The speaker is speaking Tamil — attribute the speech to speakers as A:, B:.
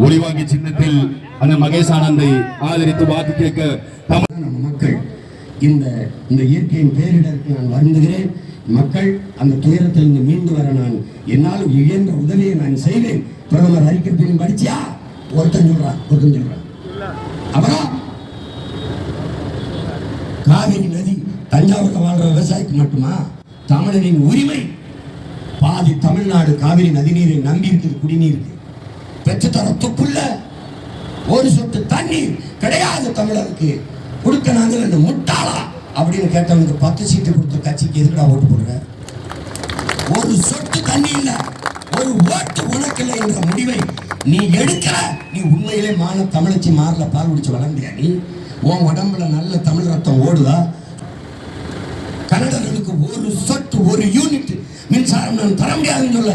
A: ஒளிவாங்கி சின்னத்தில் அந்த மகேஷ் ஆனந்தை ஆதரித்து வாக்கு கேட்க
B: நம்ம மக்கள் இந்த இயற்கையின் பேரிடருக்கு நான் வருந்துகிறேன். மக்கள் அந்த துயரத்தில் மீண்டு வர நான் என்னால் இயன்ற உதவியை நான் செய்வேன். பிரதமர் அறிக்கை படிச்சியா? ஒருத்தன் சொல்றான். அப்புறம் காவிரி நதி தஞ்சாவூர்ல வாழ்ற விவசாயிக்கு மட்டுமா? தமிழரின் உரிமை. பாதி தமிழ்நாடு காவிரி நதிநீரை நம்பி இருக்குது. குடிநீருக்கு பெற்று தர துப்புள்ள ஒரு சொட்டு தண்ணீர் கிடையாது தமிழருக்கு. கொடுக்க நாங்கள் ரெண்டு முட்டாளா அப்படின்னு கேட்டவனுக்கு 10 சீட்டு கொடுத்த கட்சிக்கு எதுக்குடா ஓட்டு போடுற? ஒரு சொட்டு தண்ணி இல்ல, ஒரு ஓட்டு உனக்கு இல்லை என்ற முடிவை நீ எடுக்கிற. நீ உண்மையிலே மான தமிழச்சி மாறல பால் குடிச்சு வளர்ந்தியா? நீ உன் உடம்புல நல்ல தமிழ் ரத்தம் ஓடுதா? கன்னடர்களுக்கு ஒரு சொட்டு ஒரு யூனிட் மின்சாரம் நான் தர முடியாதுன்னு சொல்ல